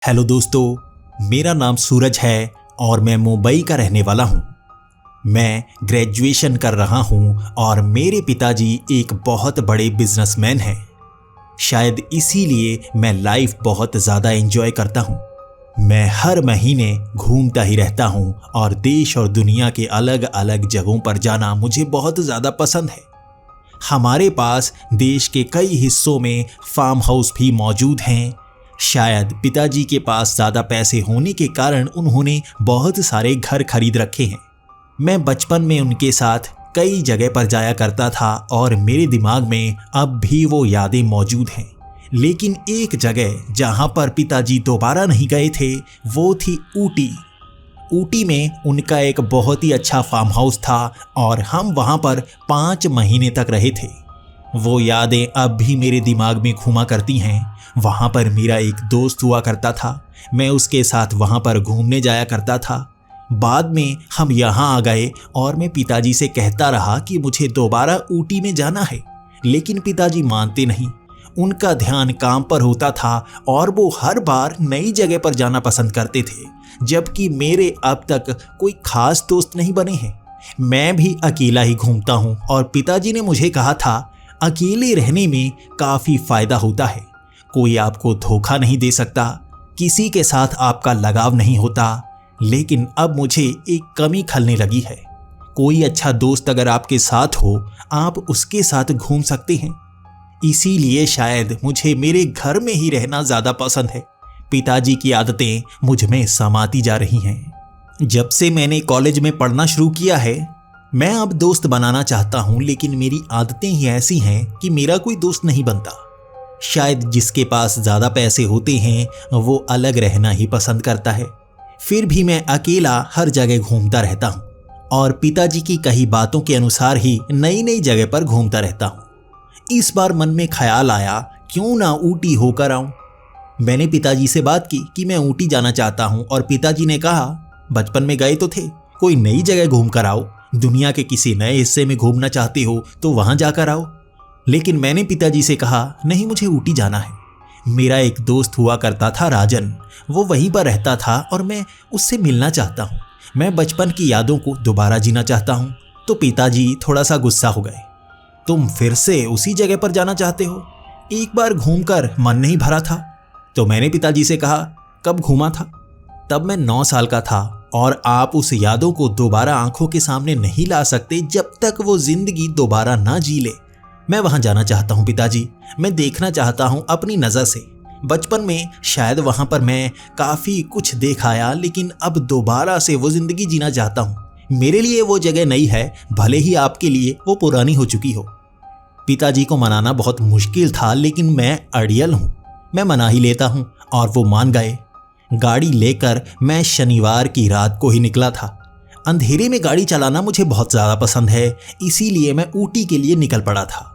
Hello दोस्तों, मेरा नाम सूरज है और मैं मुंबई का रहने वाला हूँ। मैं ग्रेजुएशन कर रहा हूँ और मेरे पिताजी एक बहुत बड़े बिजनेसमैन हैं। शायद इसीलिए मैं लाइफ बहुत ज़्यादा एंजॉय करता हूँ। मैं हर महीने घूमता ही रहता हूँ और देश और दुनिया के अलग अलग जगहों पर जाना मुझे बहुत ज़्यादा पसंद है। हमारे पास देश के कई हिस्सों में फार्म हाउस भी मौजूद हैं। शायद पिताजी के पास ज़्यादा पैसे होने के कारण उन्होंने बहुत सारे घर खरीद रखे हैं। मैं बचपन में उनके साथ कई जगह पर जाया करता था और मेरे दिमाग में अब भी वो यादें मौजूद हैं। लेकिन एक जगह जहां पर पिताजी दोबारा नहीं गए थे वो थी ऊटी। ऊटी में उनका एक बहुत ही अच्छा फार्म हाउस था और हम वहां पर 5 महीने तक रहे थे। वो यादें अब भी मेरे दिमाग में घूमा करती हैं। वहाँ पर मेरा एक दोस्त हुआ करता था। मैं उसके साथ वहाँ पर घूमने जाया करता था। बाद में हम यहाँ आ गए और मैं पिताजी से कहता रहा कि मुझे दोबारा ऊटी में जाना है, लेकिन पिताजी मानते नहीं। उनका ध्यान काम पर होता था और वो हर बार नई जगह पर जाना पसंद करते थे, जबकि मेरे अब तक कोई खास दोस्त नहीं बने हैं। मैं भी अकेला ही घूमता हूँ और पिताजी ने मुझे कहा था अकेले रहने में काफ़ी फायदा होता है। कोई आपको धोखा नहीं दे सकता, किसी के साथ आपका लगाव नहीं होता। लेकिन अब मुझे एक कमी खलने लगी है। कोई अच्छा दोस्त अगर आपके साथ हो, आप उसके साथ घूम सकते हैं। इसीलिए शायद मुझे मेरे घर में ही रहना ज़्यादा पसंद है। पिताजी की आदतें मुझ में समाती जा रही हैं। जब से मैंने कॉलेज में पढ़ना शुरू किया है, मैं अब दोस्त बनाना चाहता हूँ, लेकिन मेरी आदतें ही ऐसी हैं कि मेरा कोई दोस्त नहीं बनता। शायद जिसके पास ज़्यादा पैसे होते हैं वो अलग रहना ही पसंद करता है। फिर भी मैं अकेला हर जगह घूमता रहता हूँ और पिताजी की कही बातों के अनुसार ही नई नई जगह पर घूमता रहता हूँ। इस बार मन में ख्याल आया, क्यों ना ऊटी होकर आऊँ। मैंने पिताजी से बात की कि मैं ऊटी जाना चाहता हूँ और पिताजी ने कहा बचपन में गए तो थे, कोई नई जगह घूम कर आओ। दुनिया के किसी नए हिस्से में घूमना चाहते हो तो वहाँ जाकर आओ। लेकिन मैंने पिताजी से कहा नहीं, मुझे ऊटी जाना है। मेरा एक दोस्त हुआ करता था राजन, वो वहीं पर रहता था और मैं उससे मिलना चाहता हूँ। मैं बचपन की यादों को दोबारा जीना चाहता हूँ। तो पिताजी थोड़ा सा गुस्सा हो गए। तुम फिर से उसी जगह पर जाना चाहते हो? एक बार घूमकर मन नहीं भरा था? तो मैंने पिताजी से कहा कब घूमा था? तब मैं 9 साल का था और आप उस यादों को दोबारा आंखों के सामने नहीं ला सकते जब तक वो जिंदगी दोबारा ना जी ले। मैं वहां जाना चाहता हूं पिताजी। मैं देखना चाहता हूं अपनी नज़र से। बचपन में शायद वहां पर मैं काफ़ी कुछ देख आया, लेकिन अब दोबारा से वो ज़िंदगी जीना चाहता हूं। मेरे लिए वो जगह नई है, भले ही आपके लिए वो पुरानी हो चुकी हो। पिताजी को मनाना बहुत मुश्किल था, लेकिन मैं अड़ियल हूँ। मैं मना ही लेता हूँ और वो मान गए। गाड़ी लेकर मैं शनिवार की रात को ही निकला था। अंधेरे में गाड़ी चलाना मुझे बहुत ज़्यादा पसंद है, इसीलिए मैं ऊटी के लिए निकल पड़ा था।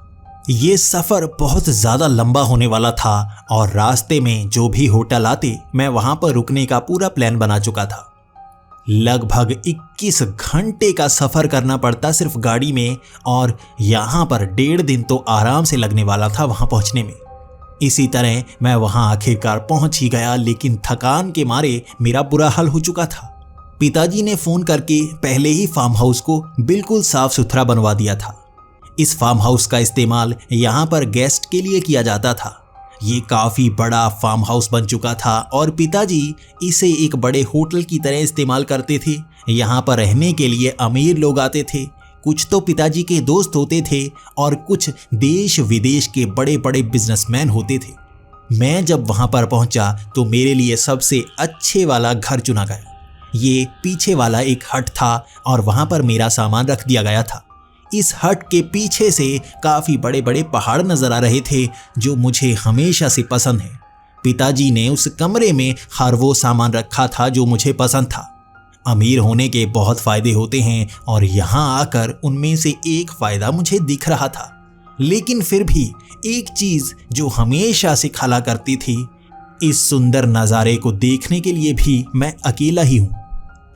ये सफ़र बहुत ज़्यादा लंबा होने वाला था और रास्ते में जो भी होटल आते मैं वहाँ पर रुकने का पूरा प्लान बना चुका था। लगभग 21 घंटे का सफ़र करना पड़ता सिर्फ गाड़ी में, और यहाँ पर 1.5 दिन तो आराम से लगने वाला था वहाँ पहुँचने में। इसी तरह मैं वहाँ आखिरकार पहुँच ही गया, लेकिन थकान के मारे मेरा बुरा हाल हो चुका था। पिताजी ने फ़ोन करके पहले ही फार्म हाउस को बिल्कुल साफ़ सुथरा बनवा दिया था। इस फार्म हाउस का इस्तेमाल यहाँ पर गेस्ट के लिए किया जाता था। ये काफ़ी बड़ा फार्म हाउस बन चुका था और पिताजी इसे एक बड़े होटल की तरह इस्तेमाल करते थे। यहाँ पर रहने के लिए अमीर लोग आते थे। कुछ तो पिताजी के दोस्त होते थे और कुछ देश विदेश के बड़े बड़े बिजनेसमैन होते थे। मैं जब वहाँ पर पहुँचा तो मेरे लिए सबसे अच्छे वाला घर चुना गया। ये पीछे वाला एक हट था और वहाँ पर मेरा सामान रख दिया गया था। इस हट के पीछे से काफ़ी बड़े बड़े पहाड़ नज़र आ रहे थे, जो मुझे हमेशा से पसंद है। पिताजी ने उस कमरे में हर वो सामान रखा था जो मुझे पसंद था। अमीर होने के बहुत फ़ायदे होते हैं और यहाँ आकर उनमें से एक फ़ायदा मुझे दिख रहा था। लेकिन फिर भी एक चीज़ जो हमेशा से खला करती थी, इस सुंदर नज़ारे को देखने के लिए भी मैं अकेला ही हूँ।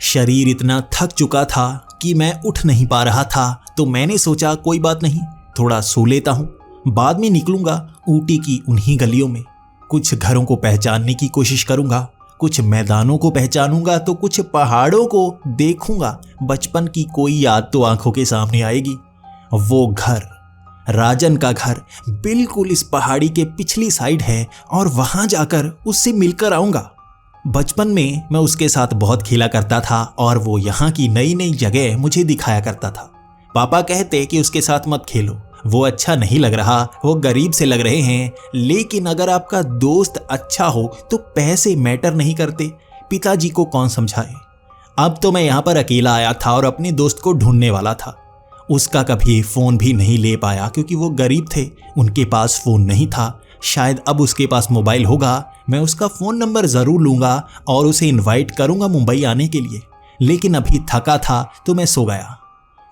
शरीर इतना थक चुका था कि मैं उठ नहीं पा रहा था, तो मैंने सोचा कोई बात नहीं, थोड़ा सो लेता हूँ, बाद में निकलूँगा ऊटी की उन्हीं गलियों में। कुछ घरों को पहचानने की कोशिश करूँगा कुछ मैदानों को पहचानूंगा तो कुछ पहाड़ों को देखूंगा। बचपन की कोई याद तो आंखों के सामने आएगी। वो घर, राजन का घर बिल्कुल इस पहाड़ी के पिछली साइड है और वहां जाकर उससे मिलकर आऊंगा। बचपन में मैं उसके साथ बहुत खेला करता था और वो यहाँ की नई नई जगह मुझे दिखाया करता था। पापा कहते कि उसके साथ मत खेलो, वो अच्छा नहीं लग रहा, वो गरीब से लग रहे हैं। लेकिन अगर आपका दोस्त अच्छा हो तो पैसे मैटर नहीं करते। पिताजी को कौन समझाए। अब तो मैं यहाँ पर अकेला आया था और अपने दोस्त को ढूंढने वाला था। उसका कभी फ़ोन भी नहीं ले पाया क्योंकि वो गरीब थे, उनके पास फ़ोन नहीं था। शायद अब उसके पास मोबाइल होगा। मैं उसका फ़ोन नंबर ज़रूर लूँगा और उसे इनवाइट करूँगा मुंबई आने के लिए। लेकिन अभी थका था तो मैं सो गया।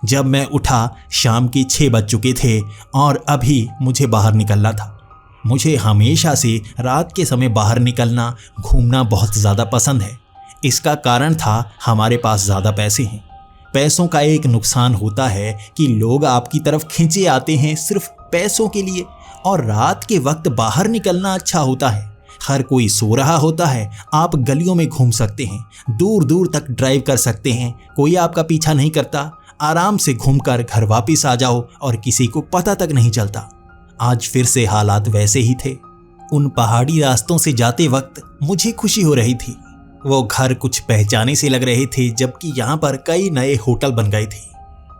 जब मैं उठा शाम के 6 बज चुके थे और अभी मुझे बाहर निकलना था। मुझे हमेशा से रात के समय बाहर निकलना, घूमना बहुत ज़्यादा पसंद है। इसका कारण था हमारे पास ज़्यादा पैसे हैं। पैसों का एक नुकसान होता है कि लोग आपकी तरफ खींचे आते हैं सिर्फ पैसों के लिए। और रात के वक्त बाहर निकलना अच्छा होता है। हर कोई सो रहा होता है, आप गलियों में घूम सकते हैं, दूर दूर तक ड्राइव कर सकते हैं, कोई आपका पीछा नहीं करता। आराम से घूमकर घर वापस आ जाओ और किसी को पता तक नहीं चलता। आज फिर से हालात वैसे ही थे। उन पहाड़ी रास्तों से जाते वक्त मुझे खुशी हो रही थी। वो घर कुछ पहचाने से लग रहे थे, जबकि यहाँ पर कई नए होटल बन गए थे।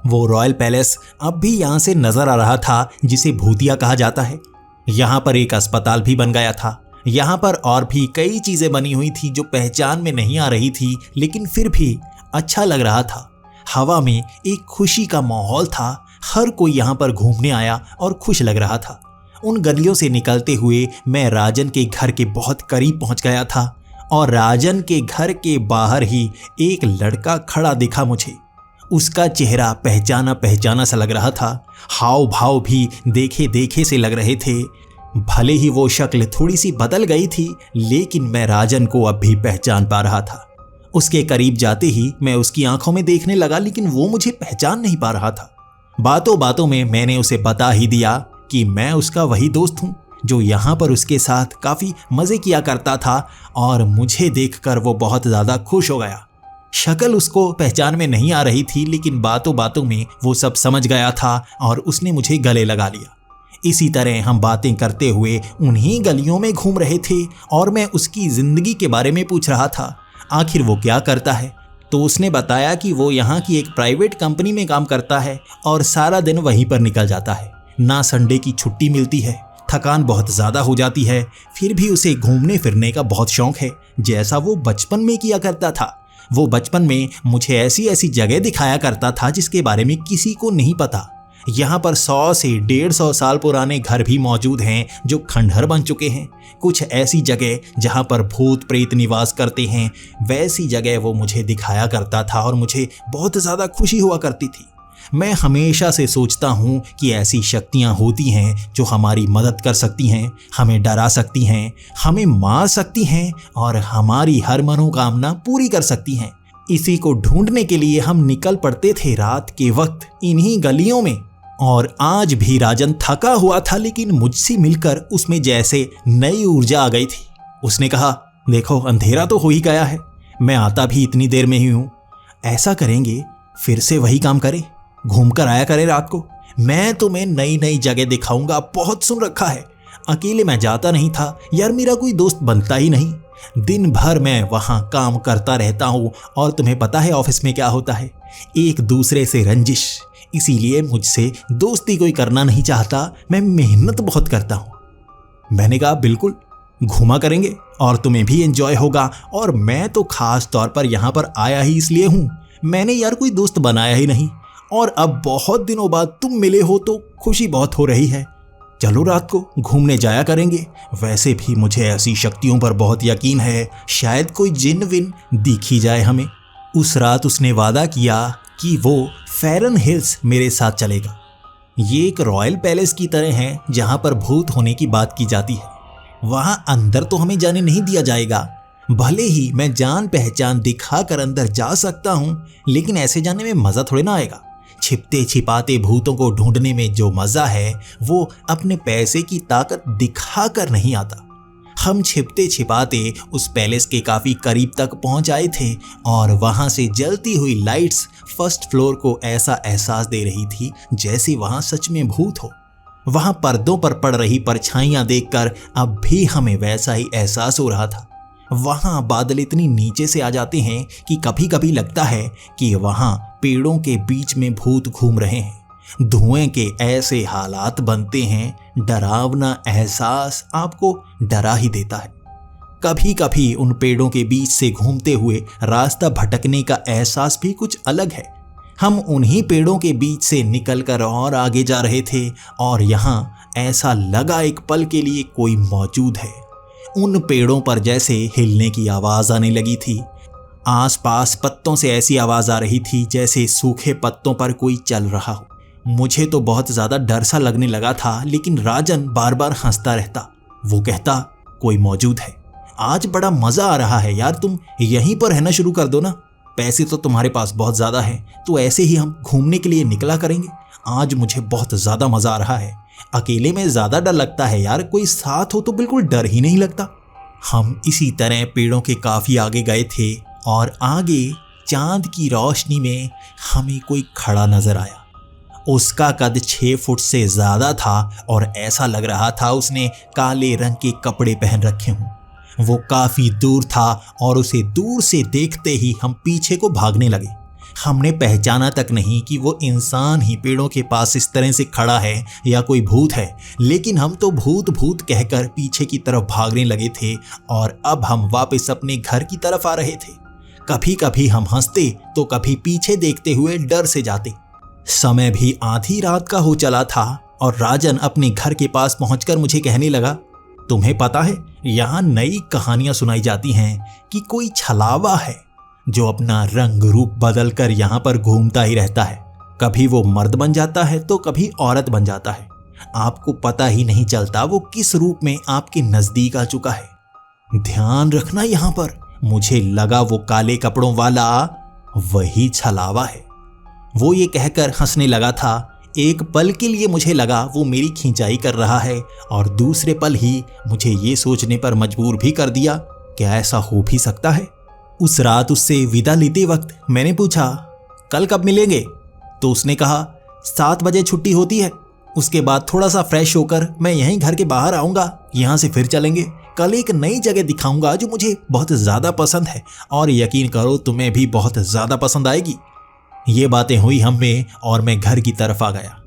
वो रॉयल पैलेस अब भी यहाँ से नजर आ रहा था, जिसे भूतिया कहा जाता है। यहाँ पर एक अस्पताल भी बन गया था। यहाँ पर और भी कई चीजें बनी हुई थी जो पहचान में नहीं आ रही थी, लेकिन फिर भी अच्छा लग रहा था। हवा में एक खुशी का माहौल था। हर कोई यहाँ पर घूमने आया और खुश लग रहा था। उन गलियों से निकलते हुए मैं राजन के घर के बहुत करीब पहुँच गया था और राजन के घर के बाहर ही एक लड़का खड़ा दिखा मुझे। उसका चेहरा पहचाना पहचाना सा लग रहा था। हाव भाव भी देखे देखे से लग रहे थे। भले ही वो शक्ल थोड़ी सी बदल गई थी, लेकिन मैं राजन को अब भी पहचान पा रहा था। उसके करीब जाते ही मैं उसकी आंखों में देखने लगा, लेकिन वो मुझे पहचान नहीं पा रहा था। बातों बातों में मैंने उसे बता ही दिया कि मैं उसका वही दोस्त हूँ जो यहाँ पर उसके साथ काफ़ी मज़े किया करता था। और मुझे देखकर वो बहुत ज़्यादा खुश हो गया। शक्ल उसको पहचान में नहीं आ रही थी, लेकिन बातों बातों में वो सब समझ गया था और उसने मुझे गले लगा लिया। इसी तरह हम बातें करते हुए उन्हीं गलियों में घूम रहे थे और मैं उसकी ज़िंदगी के बारे में पूछ रहा था, आखिर वो क्या करता है। तो उसने बताया कि वो यहाँ की एक प्राइवेट कंपनी में काम करता है और सारा दिन वहीं पर निकल जाता है। ना संडे की छुट्टी मिलती है। थकान बहुत ज़्यादा हो जाती है, फिर भी उसे घूमने फिरने का बहुत शौक है, जैसा वो बचपन में किया करता था। वो बचपन में मुझे ऐसी ऐसी जगह दिखाया करता था जिसके बारे में किसी को नहीं पता। यहाँ पर 100 से 150 साल पुराने घर भी मौजूद हैं जो खंडहर बन चुके हैं। कुछ ऐसी जगह जहाँ पर भूत प्रेत निवास करते हैं, वैसी जगह वो मुझे दिखाया करता था और मुझे बहुत ज़्यादा खुशी हुआ करती थी। मैं हमेशा से सोचता हूँ कि ऐसी शक्तियाँ होती हैं जो हमारी मदद कर सकती हैं, हमें डरा सकती हैं, हमें मार सकती हैं और हमारी हर मनोकामना पूरी कर सकती हैं। इसी को ढूंढने के लिए हम निकल पड़ते थे रात के वक्त इन्हीं गलियों में। और आज भी राजन थका हुआ था, लेकिन मुझसे मिलकर उसमें जैसे नई ऊर्जा आ गई थी। उसने कहा, देखो अंधेरा तो हो ही गया है, मैं आता भी इतनी देर में ही हूँ। ऐसा करेंगे, फिर से वही काम करें, घूम कर आया करें रात को। मैं तुम्हें नई नई जगह दिखाऊंगा, बहुत सुन रखा है। अकेले मैं जाता नहीं था यार, मेरा कोई दोस्त बनता ही नहीं। दिन भर मैं वहाँ काम करता रहता हूँ और तुम्हें पता है ऑफिस में क्या होता है, एक दूसरे से रंजिश। इसीलिए मुझसे दोस्ती कोई करना नहीं चाहता। मैं मेहनत बहुत करता हूँ। मैंने कहा बिल्कुल, घूमा करेंगे और तुम्हें भी एंजॉय होगा। और मैं तो खास तौर पर यहाँ पर आया ही इसलिए हूँ, मैंने यार कोई दोस्त बनाया ही नहीं। और अब बहुत दिनों बाद तुम मिले हो तो खुशी बहुत हो रही है। चलो रात को घूमने जाया करेंगे। वैसे भी मुझे ऐसी शक्तियों पर बहुत यकीन है, शायद कोई जिन विन दिख ही जाए हमें। उस रात उसने वादा किया कि वो फेरन हिल्स मेरे साथ चलेगा। ये एक रॉयल पैलेस की तरह है जहाँ पर भूत होने की बात की जाती है। वहाँ अंदर तो हमें जाने नहीं दिया जाएगा। भले ही मैं जान पहचान दिखाकर अंदर जा सकता हूँ, लेकिन ऐसे जाने में मज़ा थोड़े ना आएगा। छिपते छिपाते भूतों को ढूंढने में जो मज़ा है वो अपने पैसे की ताकत दिखाकर नहीं आता। हम छिपते छिपाते उस पैलेस के काफी करीब तक पहुंच आए थे और वहां से जलती हुई लाइट्स फर्स्ट फ्लोर को ऐसा एहसास दे रही थी जैसे वहां सच में भूत हो। वहां पर्दों पर पड़ रही परछाइयां देखकर अब भी हमें वैसा ही एहसास हो रहा था। वहां बादल इतनी नीचे से आ जाते हैं कि कभी कभी लगता है कि वहां पेड़ों के बीच में भूत घूम रहे हैं। धुएं के ऐसे हालात बनते हैं, डरावना एहसास आपको डरा ही देता है। कभी कभी उन पेड़ों के बीच से घूमते हुए रास्ता भटकने का एहसास भी कुछ अलग है। हम उन्हीं पेड़ों के बीच से निकलकर और आगे जा रहे थे और यहाँ ऐसा लगा एक पल के लिए कोई मौजूद है। उन पेड़ों पर जैसे हिलने की आवाज आने लगी थी। आसपास पत्तों से ऐसी आवाज आ रही थी जैसे सूखे पत्तों पर कोई चल रहा हो। मुझे तो बहुत ज्यादा डर सा लगने लगा था, लेकिन राजन बार बार हंसता रहता। वो कहता, कोई मौजूद है। आज बड़ा मजा आ रहा है यार, तुम यहीं पर रहना शुरू कर दो ना। पैसे तो तुम्हारे पास बहुत ज्यादा है, तो ऐसे ही हम घूमने के लिए निकला करेंगे। आज मुझे बहुत ज्यादा मजा आ रहा है। अकेले में ज्यादा डर लगता है यार, कोई साथ हो तो बिल्कुल डर ही नहीं लगता। हम इसी तरह पेड़ों के काफी आगे गए थे और आगे चांद की रोशनी में हमें कोई खड़ा नजर आया। उसका कद 6 फुट से ज्यादा था और ऐसा लग रहा था उसने काले रंग के कपड़े पहन रखे हों। वो काफी दूर था और उसे दूर से देखते ही हम पीछे को भागने लगे। हमने पहचाना तक नहीं कि वो इंसान ही पेड़ों के पास इस तरह से खड़ा है या कोई भूत है, लेकिन हम तो भूत भूत कहकर पीछे की तरफ भागने लगे थे और अब हम वापस अपने घर की तरफ आ रहे थे। कभी कभी हम हंसते तो कभी पीछे देखते हुए डर से जाते। समय भी आधी रात का हो चला था और राजन अपने घर के पास पहुंचकर मुझे कहने लगा, तुम्हें पता है यहाँ नई कहानियां सुनाई जाती हैं कि कोई छलावा है जो अपना रंग रूप बदल कर यहाँ पर घूमता ही रहता है। कभी वो मर्द बन जाता है तो कभी औरत बन जाता है। आपको पता ही नहीं चलता वो किस रूप में आपके नजदीक आ चुका है। ध्यान रखना यहाँ पर। मुझे लगा वो काले कपड़ों वाला वही छलावा है। वो ये कहकर हंसने लगा था। एक पल के लिए मुझे लगा वो मेरी खिंचाई कर रहा है और दूसरे पल ही मुझे ये सोचने पर मजबूर भी कर दिया, क्या ऐसा हो भी सकता है। उस रात उससे विदा लेते वक्त मैंने पूछा, कल कब मिलेंगे? तो उसने कहा 7 बजे छुट्टी होती है, उसके बाद थोड़ा सा फ्रेश होकर मैं यहीं घर के बाहर आऊँगा, यहाँ से फिर चलेंगे। कल एक नई जगह दिखाऊंगा जो मुझे बहुत ज़्यादा पसंद है और यकीन करो तुम्हें भी बहुत ज़्यादा पसंद आएगी। ये बातें हुई हम में और मैं घर की तरफ आ गया।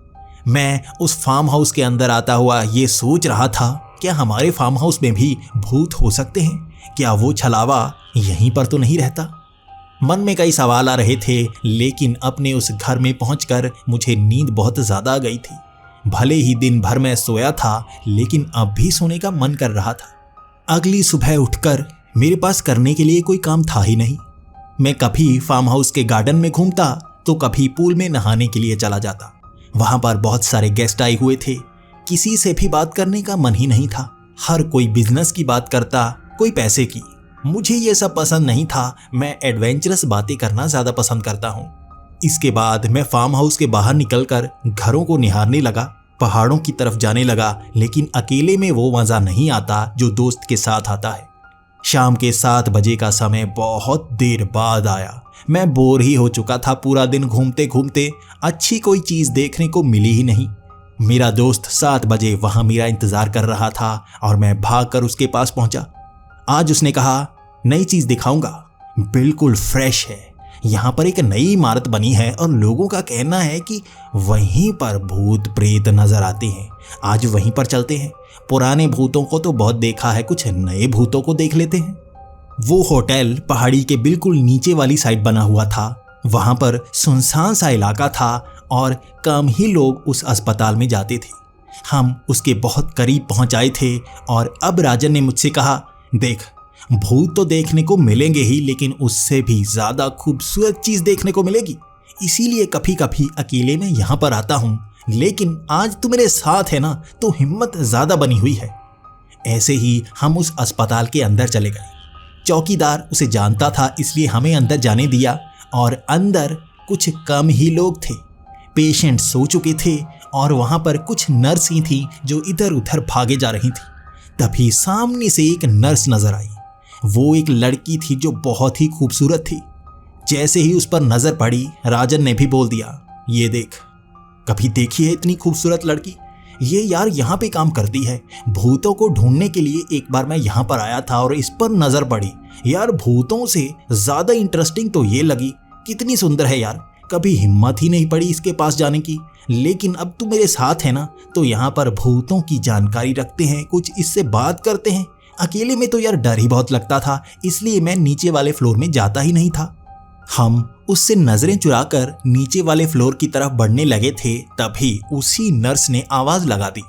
मैं उस फार्म हाउस के अंदर आता हुआ ये सोच रहा था, क्या हमारे फार्म हाउस में भी भूत हो सकते हैं? क्या वो छलावा यहीं पर तो नहीं रहता? मन में कई सवाल आ रहे थे, लेकिन अपने उस घर में पहुंचकर मुझे नींद बहुत ज़्यादा आ गई थी। भले ही दिन भर मैं सोया था, लेकिन अब भी सोने का मन कर रहा था। अगली सुबह उठकर मेरे पास करने के लिए कोई काम था ही नहीं। मैं कभी फार्म हाउस के गार्डन में घूमता तो कभी पूल में नहाने के लिए चला जाता। वहां पर बहुत सारे गेस्ट आए हुए थे। किसी से भी बात करने का मन ही नहीं था। हर कोई बिजनेस की बात करता, कोई पैसे की। मुझे ये सब पसंद नहीं था। मैं एडवेंचरस बातें करना ज्यादा पसंद करता हूँ। इसके बाद मैं फार्म हाउस के बाहर निकलकर घरों को निहारने लगा, पहाड़ों की तरफ जाने लगा, लेकिन अकेले में वो मजा नहीं आता जो दोस्त के साथ आता है। शाम के 7 बजे का समय बहुत देर बाद आया। मैं बोर ही हो चुका था। पूरा दिन घूमते घूमते अच्छी कोई चीज देखने को मिली ही नहीं। मेरा दोस्त 7 बजे वहां मेरा इंतजार कर रहा था और मैं भागकर उसके पास पहुंचा। आज उसने कहा, नई चीज दिखाऊंगा, बिल्कुल फ्रेश है। यहाँ पर एक नई इमारत बनी है और लोगों का कहना है कि वहीं पर भूत प्रेत नजर आते हैं। आज वहीं पर चलते हैं। पुराने भूतों को तो बहुत देखा है, कुछ नए भूतों को देख लेते हैं। वो होटल पहाड़ी के बिल्कुल नीचे वाली साइड बना हुआ था। वहां पर सुनसान सा इलाका था और कम ही लोग उस अस्पताल में जाते थे। हम उसके बहुत करीब पहुंच आए थे और अब राजन ने मुझसे कहा, देख, भूत तो देखने को मिलेंगे ही, लेकिन उससे भी ज्यादा खूबसूरत चीज देखने को मिलेगी। इसीलिए कभी कभी अकेले में यहाँ पर आता हूँ, लेकिन आज तू मेरे साथ है ना, तो हिम्मत ज्यादा बनी हुई है। ऐसे ही हम उस अस्पताल के अंदर चले गए। चौकीदार उसे जानता था, इसलिए हमें अंदर जाने दिया और अंदर कुछ कम ही लोग थे। पेशेंट सो चुके थे और वहाँ पर कुछ नर्स ही थी जो इधर उधर भागे जा रही थी। तभी सामने से एक नर्स नजर आई। वो एक लड़की थी जो बहुत ही खूबसूरत थी। जैसे ही उस पर नजर पड़ी, राजन ने भी बोल दिया, ये देख, कभी देखी है इतनी खूबसूरत लड़की? ये यार यहाँ पे काम करती है। भूतों को ढूंढने के लिए एक बार मैं यहाँ पर आया था और इस पर नजर पड़ी। यार भूतों से ज्यादा इंटरेस्टिंग तो ये लगी, कितनी सुंदर है यार। कभी हिम्मत ही नहीं पड़ी इसके पास जाने की, लेकिन अब तू मेरे साथ है ना, तो यहाँ पर भूतों की जानकारी रखते हैं, कुछ इससे बात करते हैं। अकेले में तो यार डर ही बहुत लगता था, इसलिए मैं नीचे वाले फ्लोर में जाता ही नहीं था। हम उससे नजरें चुराकर नीचे वाले फ्लोर की तरफ बढ़ने लगे थे, तभी उसी नर्स ने आवाज लगा दी।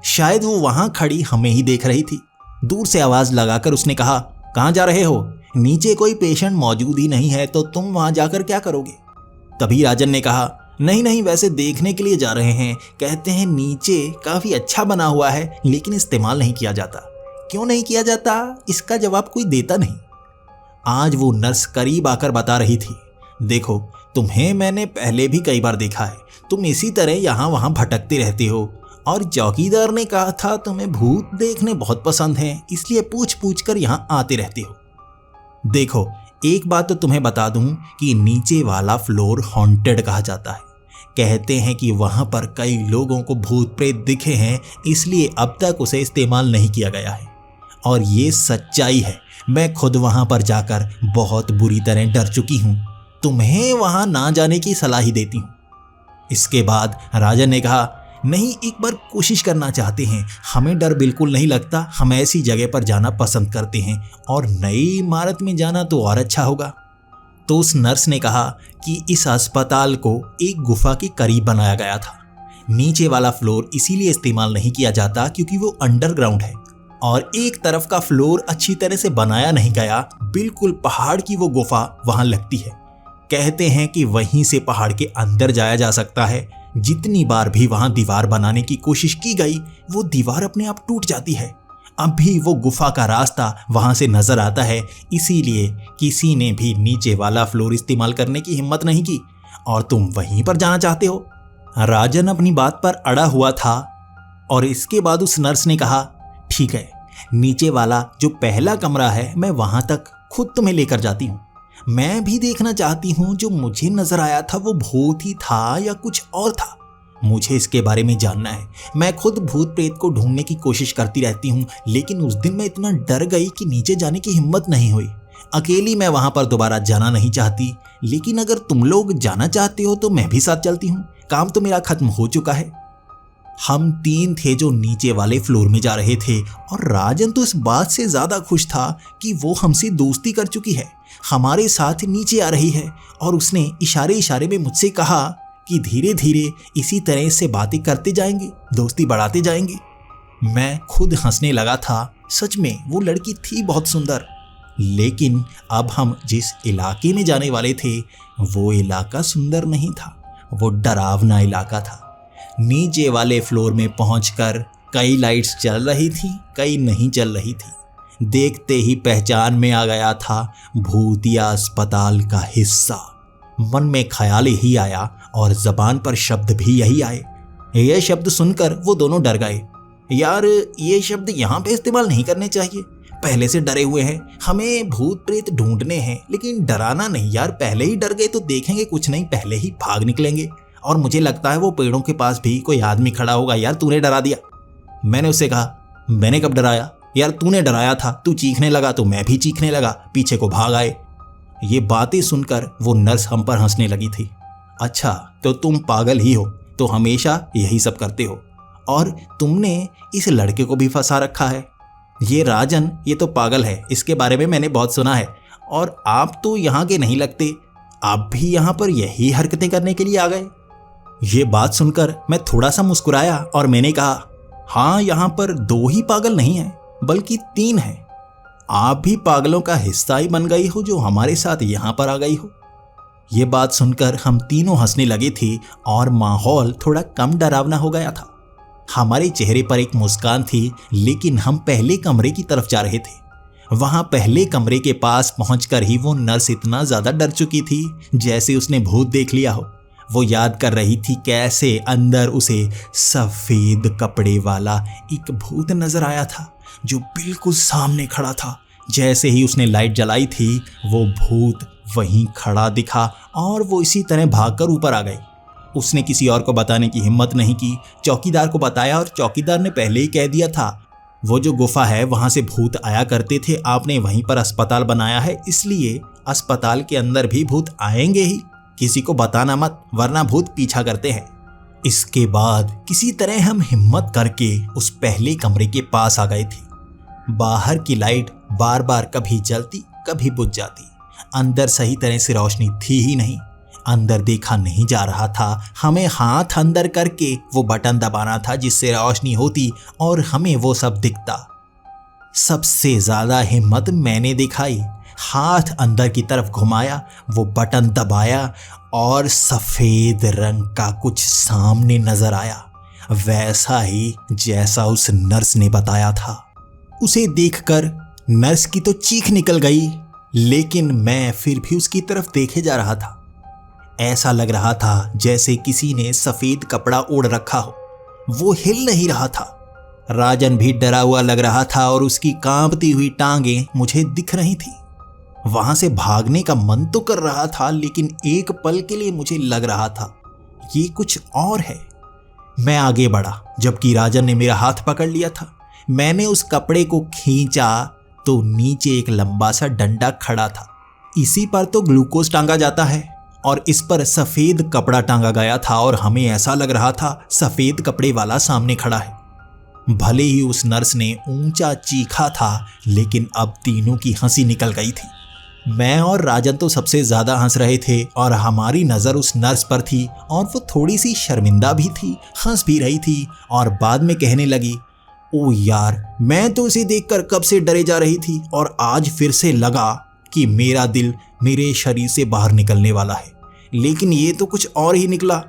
शायद वो वहां खड़ी हमें ही देख रही थी। दूर से आवाज लगाकर उसने कहा, कहाँ जा रहे हो? नीचे कोई पेशेंट मौजूद ही नहीं है, तो तुम वहां जाकर क्या करोगे? तभी राजन ने कहा, नहीं नहीं, वैसे देखने के लिए जा रहे हैं। कहते हैं नीचे काफी अच्छा बना हुआ है, लेकिन इस्तेमाल नहीं किया जाता। क्यों नहीं किया जाता? इसका जवाब कोई देता नहीं। आज वो नर्स करीब आकर बता रही थी, देखो, तुम्हें मैंने पहले भी कई बार देखा है। तुम इसी तरह यहाँ वहाँ भटकते रहते हो, और चौकीदार ने कहा था तुम्हें भूत देखने बहुत पसंद है, इसलिए पूछ पूछ कर यहाँ आते रहते हो। देखो, एक बात तो तुम्हें बता दूं कि नीचे वाला फ्लोर हॉन्टेड कहा जाता है। कहते हैं कि वहाँ पर कई लोगों को भूत प्रेत दिखे हैं, इसलिए अब तक उसे इस्तेमाल नहीं किया गया है। और ये सच्चाई है, मैं खुद वहाँ पर जाकर बहुत बुरी तरह डर चुकी हूँ। तुम्हें वहाँ ना जाने की सलाह ही देती हूँ। इसके बाद राजन ने कहा, नहीं, एक बार कोशिश करना चाहते हैं। हमें डर बिल्कुल नहीं लगता, हम ऐसी जगह पर जाना पसंद करते हैं, और नई इमारत में जाना तो और अच्छा होगा। तो उस नर्स ने कहा कि इस अस्पताल को एक गुफा के करीब बनाया गया था। नीचे वाला फ्लोर इसीलिए इस्तेमाल नहीं किया जाता क्योंकि वो अंडरग्राउंड है, और एक तरफ का फ्लोर अच्छी तरह से बनाया नहीं गया। बिल्कुल पहाड़ की वो गुफा वहां लगती है। कहते हैं कि वहीं से पहाड़ के अंदर जाया जा सकता है। जितनी बार भी वहां दीवार बनाने की कोशिश की गई, वो दीवार अपने आप टूट जाती है। अब भी वो गुफा का रास्ता वहां से नजर आता है, इसीलिए किसी ने भी नीचे वाला फ्लोर इस्तेमाल करने की हिम्मत नहीं की, और तुम वहीं पर जाना चाहते हो। राजन अपनी बात पर अड़ा हुआ था, और इसके बाद उस नर्स ने कहा, ठीक है, नीचे वाला जो पहला कमरा है, मैं वहां तक खुद तुम्हें लेकर जाती हूँ। मैं भी देखना चाहती हूँ जो मुझे नजर आया था वो भूत ही था या कुछ और था। मुझे इसके बारे में जानना है। मैं खुद भूत प्रेत को ढूंढने की कोशिश करती रहती हूँ, लेकिन उस दिन मैं इतना डर गई कि नीचे जाने की हिम्मत नहीं हुई। अकेली मैं वहां पर दोबारा जाना नहीं चाहती, लेकिन अगर तुम लोग जाना चाहते हो तो मैं भी साथ चलती हूँ। काम तो मेरा खत्म हो चुका है। हम तीन थे जो नीचे वाले फ्लोर में जा रहे थे, और राजन तो इस बात से ज्यादा खुश था कि वो हमसे दोस्ती कर चुकी है, हमारे साथ नीचे आ रही है। और उसने इशारे इशारे में मुझसे कहा कि धीरे धीरे इसी तरह से बातें करते जाएंगे, दोस्ती बढ़ाते जाएंगे। मैं खुद हंसने लगा था। सच में वो लड़की थी बहुत सुंदर, लेकिन अब हम जिस इलाके में जाने वाले थे वो इलाका सुंदर नहीं था, वो डरावना इलाका था। नीचे वाले फ्लोर में पहुंचकर कई लाइट्स चल रही थी, कई नहीं चल रही थी। देखते ही पहचान में आ गया था भूतिया अस्पताल का हिस्सा। मन में ख्याल ही आया और जबान पर शब्द भी यही आए। यह शब्द सुनकर वो दोनों डर गए। यार, ये शब्द यहाँ पे इस्तेमाल नहीं करने चाहिए। पहले से डरे हुए हैं, हमें भूत प्रेत ढूंढने हैं, लेकिन डराना नहीं यार। पहले ही डर गए तो देखेंगे कुछ नहीं, पहले ही भाग निकलेंगे। और मुझे लगता है वो पेड़ों के पास भी कोई आदमी खड़ा होगा। यार, तूने डरा दिया। मैंने उससे कहा, मैंने कब डराया? यार, तूने डराया था। तू चीखने लगा तो मैं भी चीखने लगा, पीछे को भाग आए। ये बातें सुनकर वो नर्स हम पर हंसने लगी थी। अच्छा, तो तुम पागल ही हो, तो हमेशा यही सब करते हो, और तुमने इस लड़के को भी फंसा रखा है। ये राजन, ये तो पागल है, इसके बारे में मैंने बहुत सुना है। और आप तो यहाँ के नहीं लगते, आप भी यहाँ पर यही हरकतें करने के लिए आ गए। ये बात सुनकर मैं थोड़ा सा मुस्कुराया और मैंने कहा, हाँ, यहाँ पर 2 ही पागल नहीं हैं, बल्कि 3 हैं। आप भी पागलों का हिस्सा ही बन गई हो जो हमारे साथ यहाँ पर आ गई हो। ये बात सुनकर हम तीनों हंसने लगे थे और माहौल थोड़ा कम डरावना हो गया था। हमारे चेहरे पर एक मुस्कान थी, लेकिन हम पहले कमरे की तरफ जा रहे थे। वहां पहले कमरे के पास पहुंचकर ही वो नर्स इतना ज्यादा डर चुकी थी जैसे उसने भूत देख लिया हो। वो याद कर रही थी कैसे अंदर उसे सफेद कपड़े वाला एक भूत नजर आया था। जो बिल्कुल सामने खड़ा था। जैसे ही उसने लाइट जलाई थी वो भूत वहीं खड़ा दिखा और वो इसी तरह भागकर ऊपर आ गई। उसने किसी और को बताने की हिम्मत नहीं की। चौकीदार को बताया और चौकीदार ने पहले ही कह दिया था, वो जो गुफा है वहां से भूत आया करते थे, आपने वहीं पर अस्पताल बनाया है, इसलिए अस्पताल के अंदर भी भूत आएंगे ही, किसी को बताना मत वरना भूत पीछा करते हैं। इसके बाद किसी तरह हम हिम्मत करके उस पहले कमरे के पास आ गए थे। बाहर की लाइट बार बार कभी जलती कभी बुझ जाती। अंदर सही तरह से रोशनी थी ही नहीं। अंदर देखा नहीं जा रहा था। हमें हाथ अंदर करके वो बटन दबाना था जिससे रोशनी होती और हमें वो सब दिखता। सबसे ज्यादा हिम्मत मैंने दिखाई। हाथ अंदर की तरफ घुमाया, वो बटन दबाया और सफेद रंग का कुछ सामने नजर आया, वैसा ही जैसा उस नर्स ने बताया था। उसे देखकर नर्स की तो चीख निकल गई, लेकिन मैं फिर भी उसकी तरफ देखे जा रहा था। ऐसा लग रहा था जैसे किसी ने सफेद कपड़ा ओढ़ रखा हो। वो हिल नहीं रहा था। राजन भी डरा हुआ लग रहा था और उसकी कांपती हुई टांगें मुझे दिख रही थी। वहां से भागने का मन तो कर रहा था, लेकिन एक पल के लिए मुझे लग रहा था ये कुछ और है। मैं आगे बढ़ा, जबकि राजन ने मेरा हाथ पकड़ लिया था। मैंने उस कपड़े को खींचा तो नीचे एक लंबा सा डंडा खड़ा था। इसी पर तो ग्लूकोज टांगा जाता है और इस पर सफेद कपड़ा टांगा गया था और हमें ऐसा लग रहा था सफेद कपड़े वाला सामने खड़ा है। भले ही उस नर्स ने ऊंचा चीखा था, लेकिन अब तीनों की हंसी निकल गई थी। मैं और राजन तो सबसे ज्यादा हंस रहे थे और हमारी नजर उस नर्स पर थी और वो थोड़ी सी शर्मिंदा भी थी, हंस भी रही थी और बाद में कहने लगी, ओ यार, मैं तो इसे देखकर कब से डरे जा रही थी और आज फिर से लगा कि मेरा दिल मेरे शरीर से बाहर निकलने वाला है, लेकिन ये तो कुछ और ही निकला।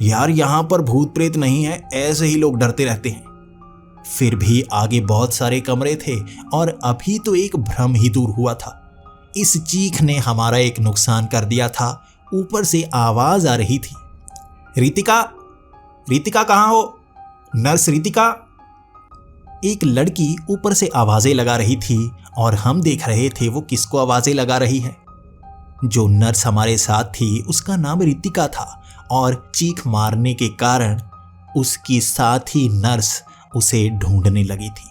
यार, यहाँ पर भूत प्रेत नहीं है, ऐसे ही लोग डरते रहते हैं। फिर भी आगे बहुत सारे कमरे थे और अभी तो एक भ्रम ही दूर हुआ था। इस चीख ने हमारा एक नुकसान कर दिया था। ऊपर से आवाज आ रही थी, रितिका, रितिका कहाँ हो? नर्स रितिका। एक लड़की ऊपर से आवाजें लगा रही थी और हम देख रहे थे वो किसको आवाजें लगा रही है। जो नर्स हमारे साथ थी उसका नाम रितिका था और चीख मारने के कारण उसकी साथी नर्स उसे ढूंढने लगी थी।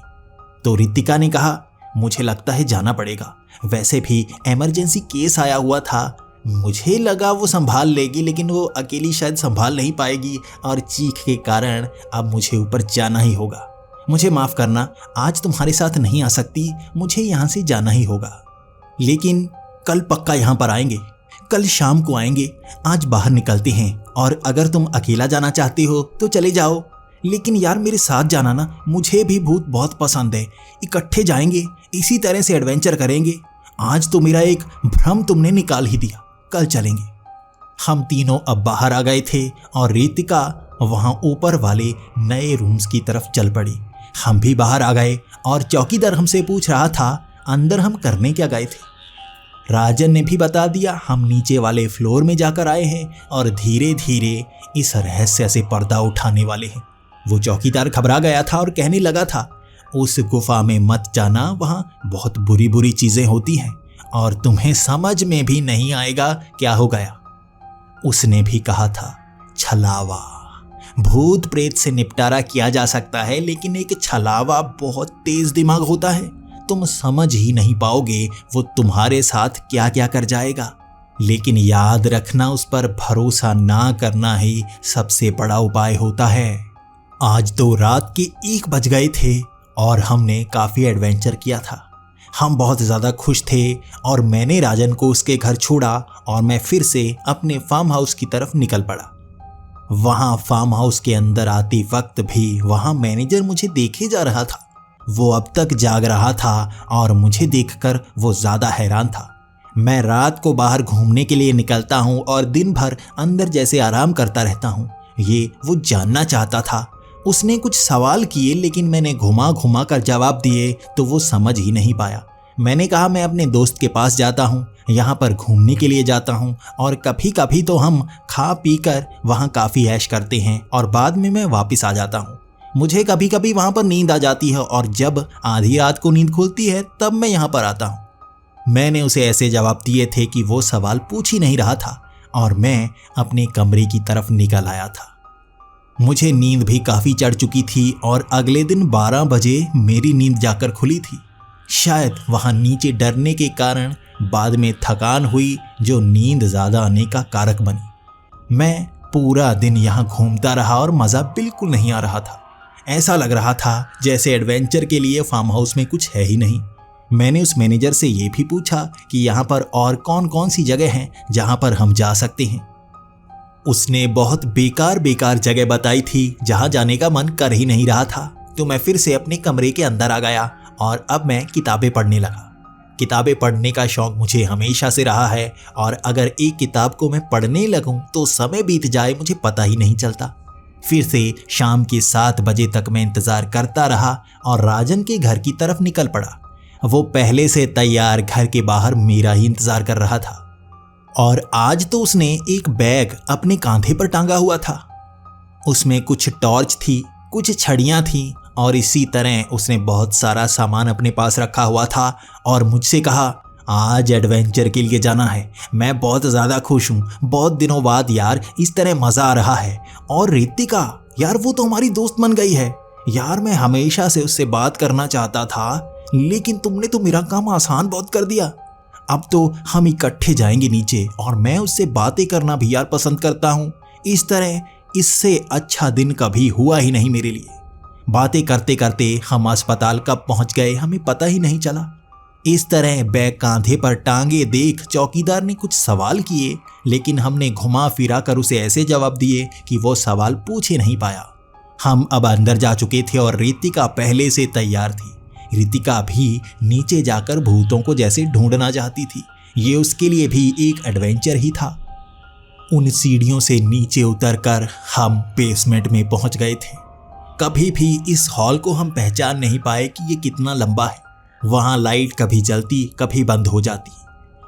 तो रितिका ने कहा, मुझे लगता है जाना पड़ेगा, वैसे भी इमरजेंसी केस आया हुआ था, मुझे लगा वो संभाल लेगी, लेकिन वो अकेली शायद संभाल नहीं पाएगी और चीख के कारण अब मुझे ऊपर जाना ही होगा। मुझे माफ करना, आज तुम्हारे साथ नहीं आ सकती, मुझे यहाँ से जाना ही होगा, लेकिन कल पक्का यहाँ पर आएंगे, कल शाम को आएंगे। आज बाहर निकलते हैं और अगर तुम अकेला जाना चाहती हो तो चले जाओ, लेकिन यार मेरे साथ जाना ना, मुझे भी भूत बहुत पसंद है, इकट्ठे जाएंगे, इसी तरह से एडवेंचर करेंगे। आज तो मेरा एक भ्रम तुमने निकाल ही दिया, कल चलेंगे। हम तीनों अब बाहर आ गए थे और रितिका वहां ऊपर वाले नए रूम्स की तरफ चल पड़ी। हम भी बाहर आ गए और चौकीदार हमसे पूछ रहा था अंदर हम करने क्या गए थे। राजन ने भी बता दिया हम नीचे वाले फ्लोर में जाकर आए हैं और धीरे धीरे इस रहस्य से पर्दा उठाने वाले हैं। वो चौकीदार घबरा गया था और कहने लगा था, उस गुफा में मत जाना, वहां बहुत बुरी बुरी चीजें होती हैं और तुम्हें समझ में भी नहीं आएगा क्या हो गया। उसने भी कहा था, छलावा, भूत प्रेत से निपटारा किया जा सकता है, लेकिन एक छलावा बहुत तेज दिमाग होता है, तुम समझ ही नहीं पाओगे वो तुम्हारे साथ क्या क्या कर जाएगा। लेकिन याद रखना, उस पर भरोसा ना करना ही सबसे बड़ा उपाय होता है। आज तो रात के 1 बज गए थे और हमने काफ़ी एडवेंचर किया था। हम बहुत ज़्यादा खुश थे और मैंने राजन को उसके घर छोड़ा और मैं फिर से अपने फार्म हाउस की तरफ निकल पड़ा। वहाँ फार्म हाउस के अंदर आते वक्त भी वहाँ मैनेजर मुझे देखे जा रहा था। वो अब तक जाग रहा था और मुझे देखकर वो ज़्यादा हैरान था। मैं रात को बाहर घूमने के लिए निकलता हूँ और दिन भर अंदर जैसे आराम करता रहता हूँ, ये वो जानना चाहता था। उसने कुछ सवाल किए लेकिन मैंने घुमा घुमा कर जवाब दिए तो वो समझ ही नहीं पाया। मैंने कहा मैं अपने दोस्त के पास जाता हूँ, यहाँ पर घूमने के लिए जाता हूँ और कभी कभी तो हम खा पी कर वहाँ काफ़ी ऐश करते हैं और बाद में मैं वापस आ जाता हूँ। मुझे कभी कभी वहाँ पर नींद आ जाती है और जब आधी रात को नींद खुलती है तब मैं यहाँ पर आता हूँ। मैंने उसे ऐसे जवाब दिए थे कि वो सवाल पूछ ही नहीं रहा था और मैं अपने कमरे की तरफ निकल आया था। मुझे नींद भी काफ़ी चढ़ चुकी थी और अगले दिन 12 बजे मेरी नींद जाकर खुली थी। शायद वहाँ नीचे डरने के कारण बाद में थकान हुई जो नींद ज़्यादा आने का कारक बनी। मैं पूरा दिन यहाँ घूमता रहा और मज़ा बिल्कुल नहीं आ रहा था। ऐसा लग रहा था जैसे एडवेंचर के लिए फार्म हाउस में कुछ है ही नहीं। मैंने उस मैनेजर से ये भी पूछा कि यहाँ पर और कौन कौन सी जगह हैं जहाँ पर हम जा सकते हैं। उसने बहुत बेकार जगह बताई थी जहाँ जाने का मन कर ही नहीं रहा था। तो मैं फिर से अपने कमरे के अंदर आ गया और अब मैं किताबें पढ़ने लगा। किताबें पढ़ने का शौक़ मुझे हमेशा से रहा है और अगर एक किताब को मैं पढ़ने लगूं तो समय बीत जाए मुझे पता ही नहीं चलता। फिर से शाम के 7 बजे तक मैं इंतज़ार करता रहा और राजन के घर की तरफ निकल पड़ा। वो पहले से तैयार घर के बाहर मेरा ही इंतज़ार कर रहा था और आज तो उसने एक बैग अपने कांधे पर टांगा हुआ था। उसमें कुछ टॉर्च थी, कुछ छड़ियाँ थीं और इसी तरह उसने बहुत सारा सामान अपने पास रखा हुआ था और मुझसे कहा, आज एडवेंचर के लिए जाना है। मैं बहुत ज़्यादा खुश हूँ। बहुत दिनों बाद यार इस तरह मज़ा आ रहा है। और रितिका यार, वो तो हमारी दोस्त बन गई है यार। मैं हमेशा से उससे बात करना चाहता था लेकिन तुमने तो मेरा काम आसान बहुत कर दिया। अब तो हम इकट्ठे जाएंगे नीचे और मैं उससे बातें करना भी यार पसंद करता हूँ। इस तरह इससे अच्छा दिन कभी हुआ ही नहीं मेरे लिए। बातें करते करते हम अस्पताल कब पहुँच गए हमें पता ही नहीं चला। इस तरह बैग कांधे पर टांगे देख चौकीदार ने कुछ सवाल किए लेकिन हमने घुमा फिरा कर उसे ऐसे जवाब दिए कि वो सवाल पूछ ही नहीं पाया। हम अब अंदर जा चुके थे और रितिका पहले से तैयार थी। रितिका भी नीचे जाकर भूतों को जैसे ढूंढना चाहती थी। ये उसके लिए भी एक एडवेंचर ही था। उन सीढ़ियों से नीचे उतरकर हम बेसमेंट में पहुंच गए थे। कभी भी इस हॉल को हम पहचान नहीं पाए कि ये कितना लंबा है। वहाँ लाइट कभी जलती कभी बंद हो जाती।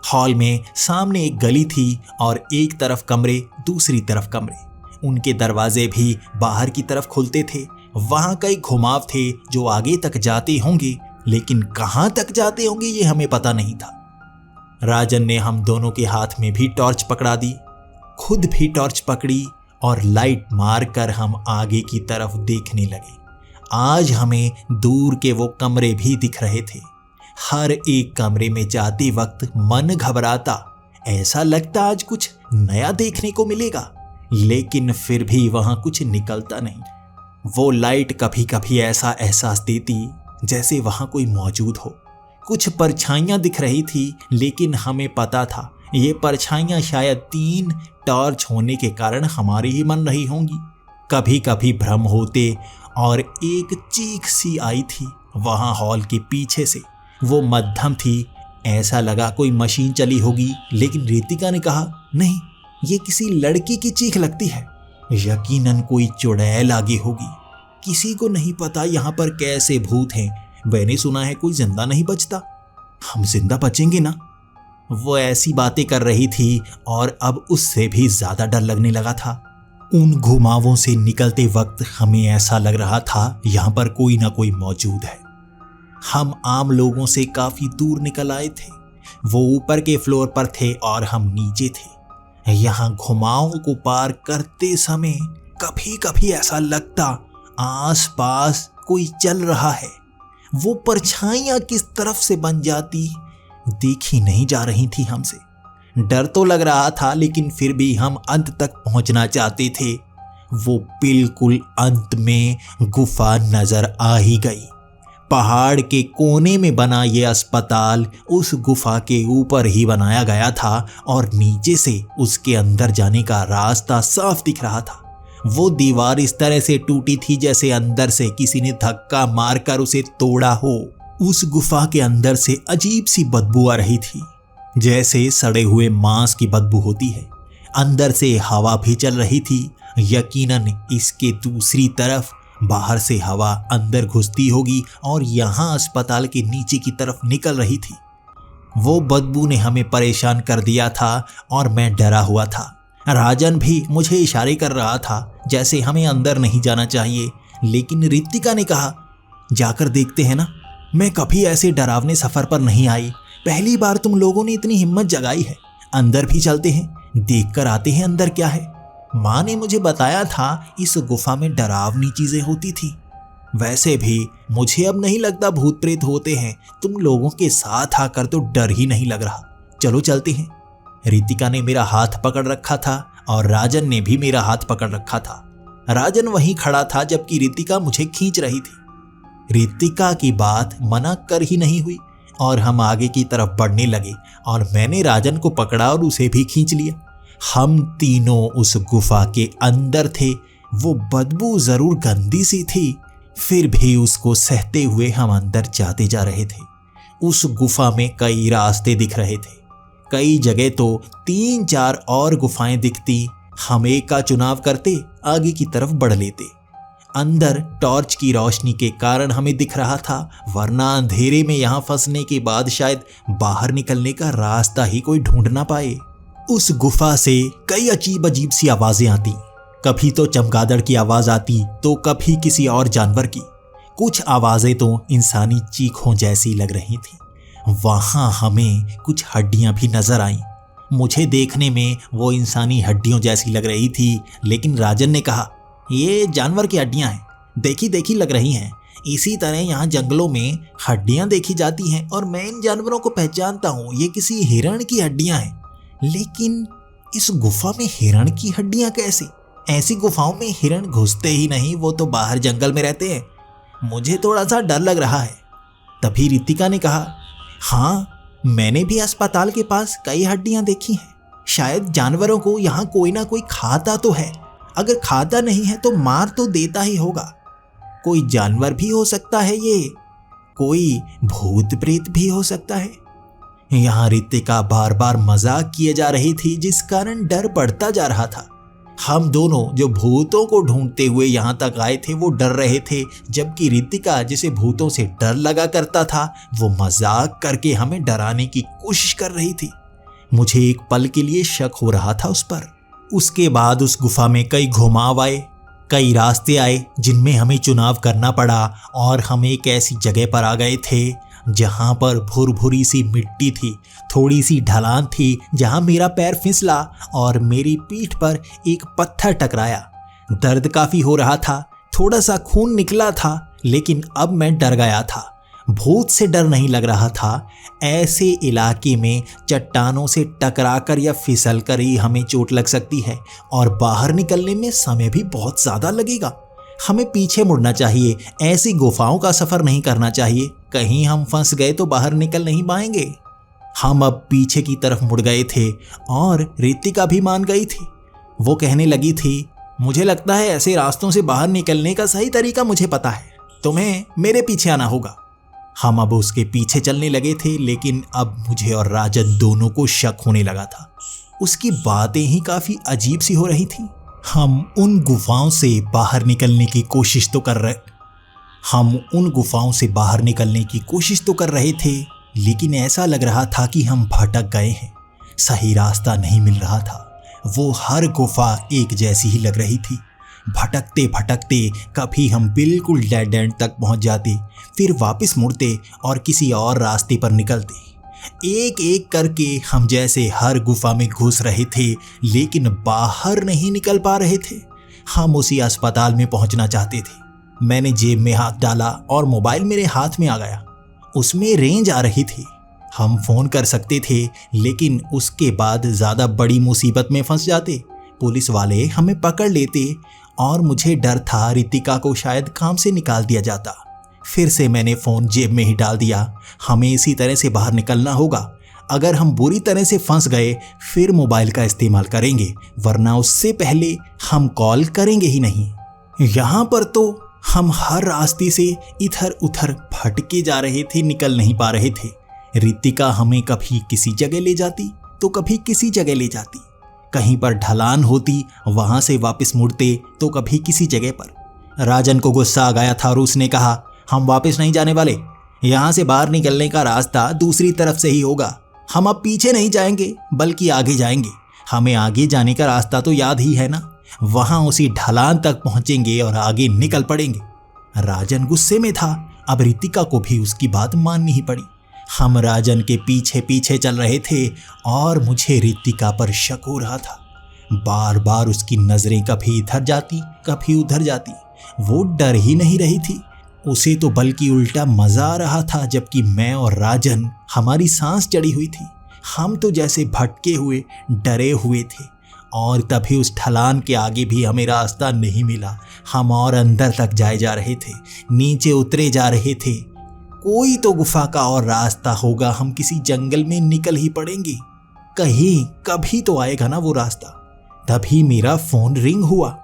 हॉल में सामने एक गली थी और एक तरफ कमरे दूसरी तरफ कमरे। उनके दरवाजे भी बाहर की तरफ खुलते थे। वहाँ कई घुमाव थे जो आगे तक जाते होंगे लेकिन कहाँ तक जाते होंगे ये हमें पता नहीं था। राजन ने हम दोनों के हाथ में भी टॉर्च पकड़ा दी, खुद भी टॉर्च पकड़ी और लाइट मारकर हम आगे की तरफ देखने लगे। आज हमें दूर के वो कमरे भी दिख रहे थे। हर एक कमरे में जाते वक्त मन घबराता, ऐसा लगता आज कुछ नया देखने को मिलेगा, लेकिन फिर भी वहां कुछ निकलता नहीं। वो लाइट कभी कभी ऐसा एहसास देती जैसे वहां कोई मौजूद हो। कुछ परछाइयां दिख रही थी लेकिन हमें पता था ये परछाइयां शायद 3 टॉर्च होने के कारण हमारी ही बन रही होंगी। कभी कभी भ्रम होते और एक चीख सी आई थी वहां हॉल के पीछे से। वो मध्यम थी, ऐसा लगा कोई मशीन चली होगी, लेकिन रितिका ने कहा नहीं, ये किसी लड़की की चीख लगती है। यकीनन कोई चुड़ैल आगी होगी। किसी को नहीं पता यहाँ पर कैसे भूत हैं। मैंने सुना है कोई जिंदा नहीं बचता, हम जिंदा बचेंगे ना। वो ऐसी बातें कर रही थी और अब उससे भी ज्यादा डर लगने लगा था। उन घुमावों से निकलते वक्त हमें ऐसा लग रहा था यहाँ पर कोई ना कोई मौजूद है। हम आम लोगों से काफी दूर निकल आए थे। वो ऊपर के फ्लोर पर थे और हम नीचे थे। यहाँ घुमावों को पार करते समय कभी कभी ऐसा लगता आसपास कोई चल रहा है। वो परछाइयां किस तरफ से बन जाती देखी नहीं जा रही थी हमसे। डर तो लग रहा था लेकिन फिर भी हम अंत तक पहुंचना चाहते थे। वो बिल्कुल अंत में गुफा नजर आ ही गई। पहाड़ के कोने में बना ये अस्पताल उस गुफा के ऊपर ही बनाया गया था और नीचे से उसके अंदर जाने का रास्ता साफ दिख रहा था। वो दीवार इस तरह से टूटी थी जैसे अंदर से किसी ने धक्का मारकर उसे तोड़ा हो। उस गुफा के अंदर से अजीब सी बदबू आ रही थी, जैसे सड़े हुए मांस की बदबू होती है। अंदर से हवा भी चल रही थी। यकीनन इसके दूसरी तरफ बाहर से हवा अंदर घुसती होगी और यहाँ अस्पताल के नीचे की तरफ निकल रही थी। वो बदबू ने हमें परेशान कर दिया था और मैं डरा हुआ था। राजन भी मुझे इशारे कर रहा था जैसे हमें अंदर नहीं जाना चाहिए, लेकिन रितिका ने कहा, जाकर देखते हैं ना, मैं कभी ऐसे डरावने सफर पर नहीं आई, पहली बार तुम लोगों ने इतनी हिम्मत जगाई है, अंदर भी चलते हैं, देख कर आते हैं अंदर क्या है। माँ ने मुझे बताया था इस गुफा में डरावनी चीजें होती थी। वैसे भी मुझे अब नहीं लगता भूत प्रेत होते हैं, तुम लोगों के साथ आकर तो डर ही नहीं लग रहा, चलो चलते हैं। रितिका ने मेरा हाथ पकड़ रखा था और राजन ने भी मेरा हाथ पकड़ रखा था। राजन वहीं खड़ा था जबकि रितिका मुझे खींच रही थी। रितिका की बात मना कर ही नहीं हुई और हम आगे की तरफ बढ़ने लगे और मैंने राजन को पकड़ा और उसे भी खींच लिया। हम तीनों उस गुफा के अंदर थे। वो बदबू जरूर गंदी सी थी, फिर भी उसको सहते हुए हम अंदर जाते जा रहे थे। उस गुफा में कई रास्ते दिख रहे थे, कई जगह तो 3-4 और गुफाएं दिखती। हम एक का चुनाव करते, आगे की तरफ बढ़ लेते। अंदर टॉर्च की रोशनी के कारण हमें दिख रहा था, वरना अंधेरे में यहाँ फंसने के बाद शायद बाहर निकलने का रास्ता ही कोई ढूंढ ना पाए। उस गुफा से कई अजीब अजीब सी आवाजें आती, कभी तो चमगादड़ की आवाज आती तो कभी किसी और जानवर की। कुछ आवाजें तो इंसानी चीखों जैसी लग रही थी। वहां हमें कुछ हड्डियां भी नजर आईं। मुझे देखने में वो इंसानी हड्डियों जैसी लग रही थी, लेकिन राजन ने कहा, ये जानवर की हड्डियां हैं, देखी देखी लग रही हैं। इसी तरह यहाँ जंगलों में हड्डियां देखी जाती हैं और मैं इन जानवरों को पहचानता हूँ, ये किसी हिरण की हड्डियां हैं। लेकिन इस गुफा में हिरण की हड्डियां कैसे? ऐसी गुफाओं में हिरण घुसते ही नहीं, वो तो बाहर जंगल में रहते हैं। मुझे थोड़ा सा डर लग रहा है। तभी रितिका ने कहा, हाँ, मैंने भी अस्पताल के पास कई हड्डियां देखी हैं। शायद जानवरों को यहाँ कोई ना कोई खाता तो है, अगर खाता नहीं है तो मार तो देता ही होगा। कोई जानवर भी हो सकता है, ये कोई भूत प्रेत भी हो सकता है। यहाँ रितिका बार बार मजाक किए जा रही थी, जिस कारण डर बढ़ता जा रहा था। हम दोनों जो भूतों को ढूंढते हुए यहाँ तक आए थे वो डर रहे थे, जबकि रितिका जिसे भूतों से डर लगा करता था वो मजाक करके हमें डराने की कोशिश कर रही थी। मुझे एक पल के लिए शक हो रहा था उस पर। उसके बाद उस गुफा में कई घुमाव आए, कई रास्ते आए जिनमें हमें चुनाव करना पड़ा और हम एक ऐसी जगह पर आ गए थे जहाँ पर भुरभुरी सी मिट्टी थी, थोड़ी सी ढलान थी जहाँ मेरा पैर फिसला और मेरी पीठ पर एक पत्थर टकराया। दर्द काफी हो रहा था, थोड़ा सा खून निकला था, लेकिन अब मैं डर गया था। भूत से डर नहीं लग रहा था। ऐसे इलाके में चट्टानों से टकराकर या फिसल कर ही हमें चोट लग सकती है और बाहर निकलने में समय भी बहुत ज़्यादा लगेगा। हमें पीछे मुड़ना चाहिए, ऐसी गुफाओं का सफ़र नहीं करना चाहिए, कहीं हम फंस गए तो बाहर निकल नहीं पाएंगे। हम अब पीछे की तरफ मुड़ गए थे और रितिका भी मान गई थी। वो कहने लगी थी, मुझे लगता है ऐसे रास्तों से बाहर निकलने का सही तरीका मुझे पता है, तुम्हें मेरे पीछे आना होगा। हम अब उसके पीछे चलने लगे थे, लेकिन अब मुझे और राजन दोनों को शक होने लगा था। उसकी बातें ही काफ़ी अजीब सी हो रही थी। हम उन गुफाओं से बाहर निकलने की कोशिश तो कर रहे थे, लेकिन ऐसा लग रहा था कि हम भटक गए हैं, सही रास्ता नहीं मिल रहा था। वो हर गुफा एक जैसी ही लग रही थी। भटकते भटकते कभी हम बिल्कुल डेड एंड तक पहुंच जाते, फिर वापस मुड़ते और किसी और रास्ते पर निकलते। एक एक करके हम जैसे हर गुफा में घुस रहे थे, लेकिन बाहर नहीं निकल पा रहे थे। हम उसी अस्पताल में पहुंचना चाहते थे। मैंने जेब में हाथ डाला और मोबाइल मेरे हाथ में आ गया। उसमें रेंज आ रही थी, हम फ़ोन कर सकते थे, लेकिन उसके बाद ज़्यादा बड़ी मुसीबत में फंस जाते। पुलिस वाले हमें पकड़ लेते और मुझे डर था रितिका को शायद काम से निकाल दिया जाता। फिर से मैंने फ़ोन जेब में ही डाल दिया। हमें इसी तरह से बाहर निकलना होगा। अगर हम बुरी तरह से फंस गए फिर मोबाइल का इस्तेमाल करेंगे, वरना उससे पहले हम कॉल करेंगे ही नहीं। यहाँ पर तो हम हर रास्ते से इधर उधर भटके जा रहे थे, निकल नहीं पा रहे थे। रितिका हमें कभी किसी जगह ले जाती तो कभी किसी जगह ले जाती। कहीं पर ढलान होती, वहाँ से वापस मुड़ते तो कभी किसी जगह पर। राजन को गुस्सा आ गया था और उसने कहा, हम वापस नहीं जाने वाले, यहाँ से बाहर निकलने का रास्ता दूसरी तरफ से ही होगा। हम अब पीछे नहीं जाएंगे बल्कि आगे जाएंगे। हमें आगे जाने का रास्ता तो याद ही है ना, वहाँ उसी ढलान तक पहुँचेंगे और आगे निकल पड़ेंगे। राजन गुस्से में था। अब रितिका को भी उसकी बात माननी ही पड़ी। हम राजन के पीछे पीछे चल रहे थे और मुझे रितिका पर शक हो रहा था। बार बार उसकी नजरें कभी इधर जाती कभी उधर जाती। वो डर ही नहीं रही थी, उसे तो बल्कि उल्टा मजा आ रहा था। जबकि मैं और राजन, हमारी सांस चढ़ी हुई थी। हम तो जैसे भटके हुए, डरे हुए थे। और तभी उस ढलान के आगे भी हमें रास्ता नहीं मिला। हम और अंदर तक जाए जा रहे थे, नीचे उतरे जा रहे थे। कोई तो गुफा का और रास्ता होगा, हम किसी जंगल में निकल ही पड़ेंगे। कहीं कभी तो आएगा ना वो रास्ता। तभी मेरा फोन रिंग हुआ।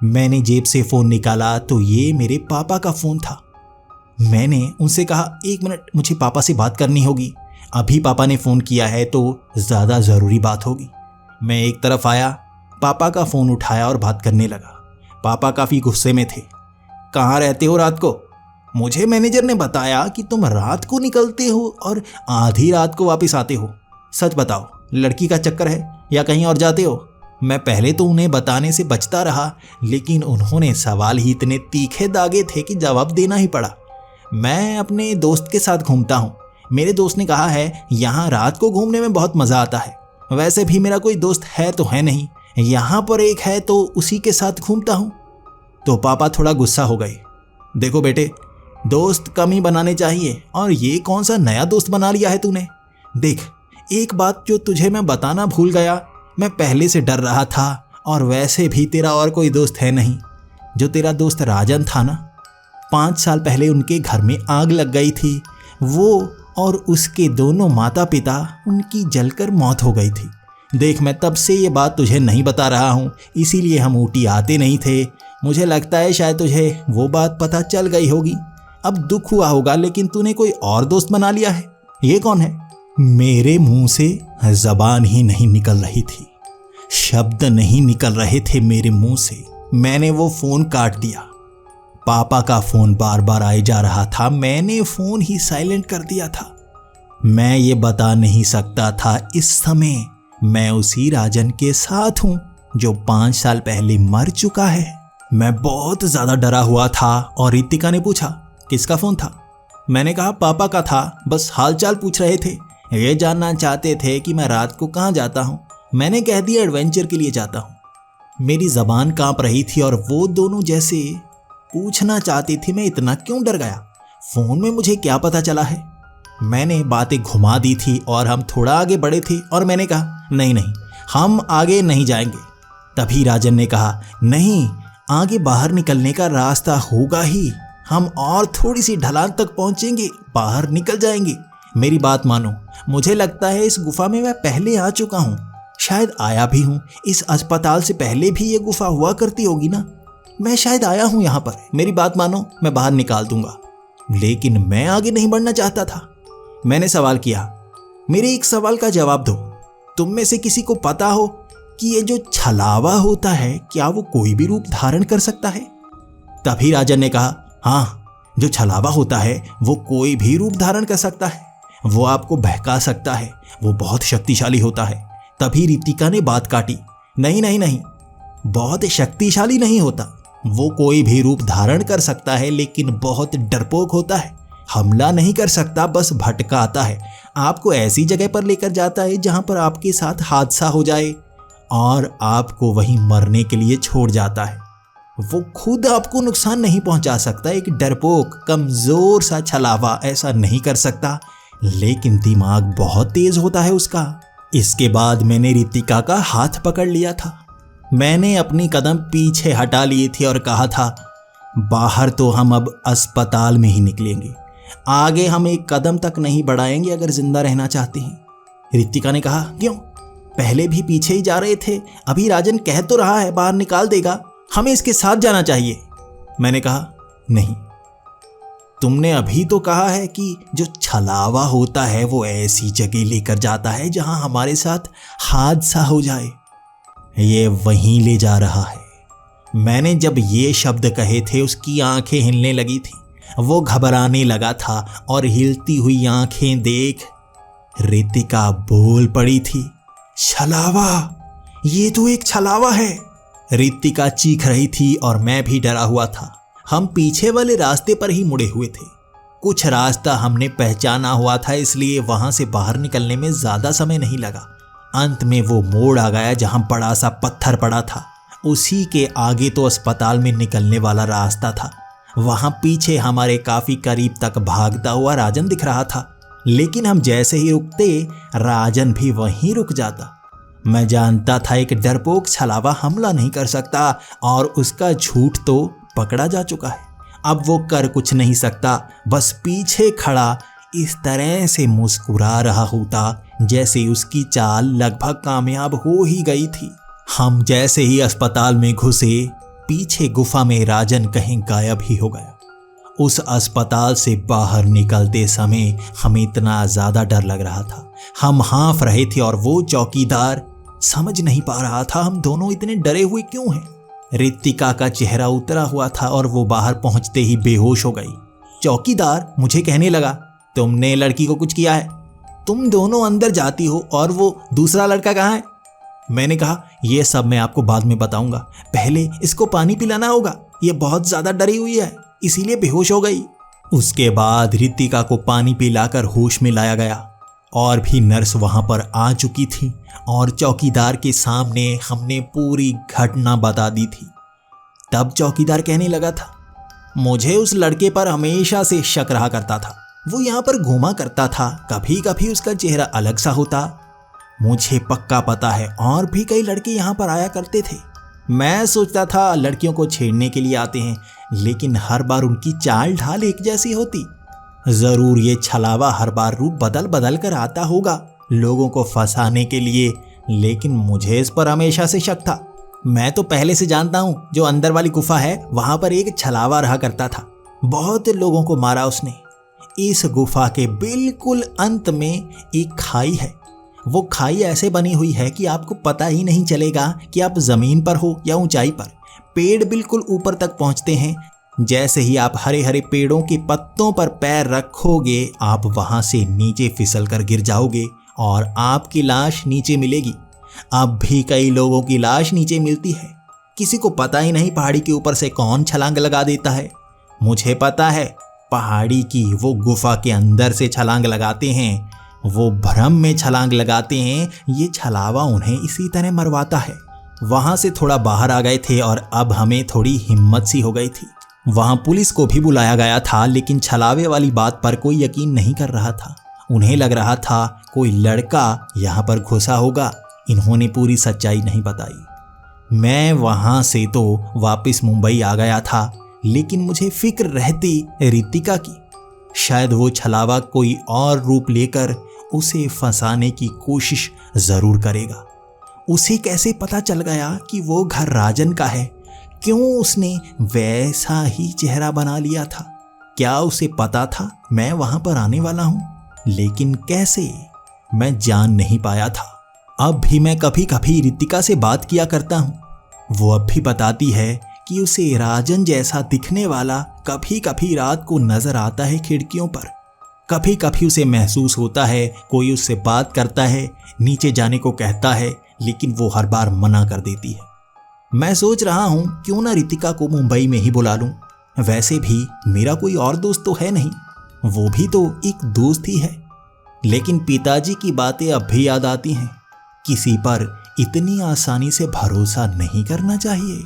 मैंने जेब से फोन निकाला तो ये मेरे पापा का फोन था। मैंने उनसे कहा, 1 मिनट, मुझे पापा से बात करनी होगी। अभी पापा ने फोन किया है तो ज्यादा जरूरी बात होगी। मैं एक तरफ आया, पापा का फोन उठाया और बात करने लगा। पापा काफी गुस्से में थे। कहाँ रहते हो रात को? मुझे मैनेजर ने बताया कि तुम रात को निकलते हो और आधी रात को वापस आते हो। सच बताओ, लड़की का चक्कर है या कहीं और जाते हो? मैं पहले तो उन्हें बताने से बचता रहा, लेकिन उन्होंने सवाल ही इतने तीखे दागे थे कि जवाब देना ही पड़ा। मैं अपने दोस्त के साथ घूमता हूँ। मेरे दोस्त ने कहा है यहाँ रात को घूमने में बहुत मज़ा आता है। वैसे भी मेरा कोई दोस्त है तो है नहीं, यहाँ पर एक है तो उसी के साथ घूमता हूँ। तो पापा थोड़ा गुस्सा हो गए। देखो बेटे, दोस्त कम ही बनाने चाहिए, और ये कौन सा नया दोस्त बना लिया है तूने? देख, एक बात जो तुझे मैं बताना भूल गया, मैं पहले से डर रहा था, और वैसे भी तेरा और कोई दोस्त है नहीं। जो तेरा दोस्त राजन था ना, 5 साल पहले उनके घर में आग लग गई थी। वो और उसके दोनों माता पिता, उनकी जलकर मौत हो गई थी। देख, मैं तब से ये बात तुझे नहीं बता रहा हूँ, इसीलिए हम ऊटी आते नहीं थे। मुझे लगता है शायद तुझे वो बात पता चल गई होगी। अब दुख हुआ होगा, लेकिन तूने कोई और दोस्त बना लिया है। ये कौन है? मेरे मुंह से जबान ही नहीं निकल रही थी, शब्द नहीं निकल रहे थे मेरे मुंह से। मैंने वो फोन काट दिया। पापा का फोन बार बार आए जा रहा था। मैंने फोन ही साइलेंट कर दिया था। मैं ये बता नहीं सकता था इस समय मैं उसी राजन के साथ हूं जो 5 साल पहले मर चुका है। मैं बहुत ज्यादा डरा हुआ था। और रितिका ने पूछा, किसका फोन था? मैंने कहा, पापा का था, बस हालचाल पूछ रहे थे। ये जानना चाहते थे कि मैं रात को कहाँ जाता हूँ। मैंने कह दिया एडवेंचर के लिए जाता हूँ। मेरी जबान कांप रही थी और वो दोनों जैसे पूछना चाहती थी मैं इतना क्यों डर गया। फोन में मुझे क्या पता चला है। मैंने बातें घुमा दी थी और हम थोड़ा आगे बढ़े थे और मैंने कहा, नहीं नहीं, हम आगे नहीं जाएंगे। तभी राजन ने कहा, नहीं, आगे बाहर निकलने का रास्ता होगा ही। हम और थोड़ी सी ढलान तक पहुंचेंगे, बाहर निकल जाएंगे। मेरी बात मानो, मुझे लगता है इस गुफा में मैं पहले आ चुका हूँ, शायद आया भी हूँ। इस अस्पताल से पहले भी ये गुफा हुआ करती होगी ना। मैं शायद आया हूँ यहाँ पर। मेरी बात मानो, मैं बाहर निकाल दूंगा। लेकिन मैं आगे नहीं बढ़ना चाहता था। मैंने सवाल किया, मेरे एक सवाल का जवाब दो। तुम में से किसी को पता हो कि ये जो छलावा होता है, क्या वो कोई भी रूप धारण कर सकता है? तभी राजन ने कहा, हाँ, जो छलावा होता है वो कोई भी रूप धारण कर सकता है। वो आपको बहका सकता है, वो बहुत शक्तिशाली होता है। तभी रितिका ने बात काटी, नहीं नहीं नहीं, बहुत शक्तिशाली नहीं होता। वो कोई भी रूप धारण कर सकता है, लेकिन बहुत डरपोक होता है। हमला नहीं कर सकता, बस भटकाता है। आपको ऐसी जगह पर लेकर जाता है जहां पर आपके साथ हादसा हो जाए और आपको वहीं मरने के लिए छोड़ जाता है। वो खुद आपको नुकसान नहीं पहुंचा सकता। एक डरपोक, कमजोर सा छलावा ऐसा नहीं कर सकता, लेकिन दिमाग बहुत तेज होता है उसका। इसके बाद मैंने रितिका का हाथ पकड़ लिया था। मैंने अपनी कदम पीछे हटा लिए थे और कहा था, बाहर तो हम अब अस्पताल में ही निकलेंगे, आगे हम एक कदम तक नहीं बढ़ाएंगे अगर जिंदा रहना चाहते हैं। रितिका ने कहा, क्यों? पहले भी पीछे ही जा रहे थे। अभी राजन कह तो रहा है बाहर निकाल देगा, हमें इसके साथ जाना चाहिए। मैंने कहा, नहीं, तुमने अभी तो कहा है कि जो छलावा होता है वो ऐसी जगह लेकर जाता है जहां हमारे साथ हादसा हो जाए। ये वहीं ले जा रहा है। मैंने जब ये शब्द कहे थे उसकी आंखें हिलने लगी थी। वो घबराने लगा था और हिलती हुई आंखें देख रितिका बोल पड़ी थी, छलावा, ये तो एक छलावा है। रितिका चीख रही थी और मैं भी डरा हुआ था। हम पीछे वाले रास्ते पर ही मुड़े हुए थे। कुछ रास्ता हमने पहचाना हुआ था, इसलिए वहां से बाहर निकलने में ज्यादा समय नहीं लगा। अंत में वो मोड़ आ गया जहां बड़ा सा पत्थर पड़ा था। उसी के आगे तो अस्पताल में निकलने वाला रास्ता था। वहां पीछे हमारे काफी करीब तक भागता हुआ राजन दिख रहा था, लेकिन हम जैसे ही रुकते राजन भी वहीं रुक जाता। मैं जानता था एक डरपोक छलावा हमला नहीं कर सकता और उसका झूठ तो पकड़ा जा चुका है। अब वो कर कुछ नहीं सकता, बस पीछे खड़ा इस तरह से मुस्कुरा रहा होता जैसे उसकी चाल लगभग कामयाब हो ही गई थी। हम जैसे ही अस्पताल में घुसे, पीछे गुफा में राजन कहीं गायब ही हो गया। उस अस्पताल से बाहर निकलते समय हमें इतना ज्यादा डर लग रहा था, हम हाँफ रहे थे और वो चौकीदार समझ नहीं पा रहा था हम दोनों इतने डरे हुए क्यों हैं। रितिका का चेहरा उतरा हुआ था और वो बाहर पहुंचते ही बेहोश हो गई। चौकीदार मुझे कहने लगा, तुमने लड़की को कुछ किया है? तुम दोनों अंदर जाती हो और वो दूसरा लड़का कहाँ है? मैंने कहा, यह सब मैं आपको बाद में बताऊंगा, पहले इसको पानी पिलाना होगा, ये बहुत ज्यादा डरी हुई है इसीलिए बेहोश हो गई। उसके बाद रितिका को पानी पिलाकर होश में लाया गया। और भी नर्स वहां पर आ चुकी थी और चौकीदार के सामने हमने पूरी घटना बता दी थी। तब चौकीदार कहने लगा था, मुझे उस लड़के पर हमेशा से शक रहा करता था, वो यहाँ पर घूमा करता था, कभी कभी उसका चेहरा अलग सा होता। मुझे पक्का पता है और भी कई लड़के यहाँ पर आया करते थे। मैं सोचता था लड़कियों को छेड़ने के लिए आते हैं, लेकिन हर बार उनकी चाल ढाल एक जैसी होती। जरूर ये छलावा हर बार रूप बदल बदल कर आता होगा लोगों को फंसाने के लिए, लेकिन मुझे इस पर हमेशा से शक था। मैं तो पहले से जानता हूँ जो अंदर वाली गुफा है वहां पर एक छलावा रहा करता था, बहुत लोगों को मारा उसने। इस गुफा के बिल्कुल अंत में एक खाई है। वो खाई ऐसे बनी हुई है कि आपको पता ही नहीं चलेगा कि आप जमीन पर हो या ऊंचाई पर। पेड़ बिल्कुल ऊपर तक पहुंचते हैं। जैसे ही आप हरे हरे पेड़ों के पत्तों पर पैर रखोगे, आप वहां से नीचे फिसल कर गिर जाओगे और आपकी लाश नीचे मिलेगी। अब भी कई लोगों की लाश नीचे मिलती है, किसी को पता ही नहीं पहाड़ी के ऊपर से कौन छलांग लगा देता है। मुझे पता है, पहाड़ी की वो गुफा के अंदर से छलांग लगाते हैं, वो भ्रम में छलांग लगाते हैं। ये छलावा उन्हें इसी तरह मरवाता है। वहां से थोड़ा बाहर आ गए थे और अब हमें थोड़ी हिम्मत सी हो गई थी। वहां पुलिस को भी बुलाया गया था, लेकिन छलावे वाली बात पर कोई यकीन नहीं कर रहा था। उन्हें लग रहा था कोई लड़का यहाँ पर घुसा होगा। इन्होंने पूरी सच्चाई नहीं बताई। मैं वहां से तो वापस मुंबई आ गया था, लेकिन मुझे फिक्र रहती रितिका की। शायद वो छलावा कोई और रूप लेकर उसे फंसाने की कोशिश जरूर करेगा। उसे कैसे पता चल गया कि वो घर राजन का है? क्यों उसने वैसा ही चेहरा बना लिया था? क्या उसे पता था मैं वहां पर आने वाला हूं? लेकिन कैसे, मैं जान नहीं पाया था। अब भी मैं कभी कभी रितिका से बात किया करता हूं। वो अब भी बताती है कि उसे राजन जैसा दिखने वाला कभी कभी रात को नजर आता है खिड़कियों पर। कभी कभी उसे महसूस होता है कोई उससे बात करता है, नीचे जाने को कहता है, लेकिन वो हर बार मना कर देती है। मैं सोच रहा हूं क्यों ना रितिका को मुंबई में ही बुला लूं। वैसे भी मेरा कोई और दोस्त तो है नहीं, वो भी तो एक दोस्त ही है। लेकिन पिताजी की बातें अब भी याद आती हैं। किसी पर इतनी आसानी से भरोसा नहीं करना चाहिए।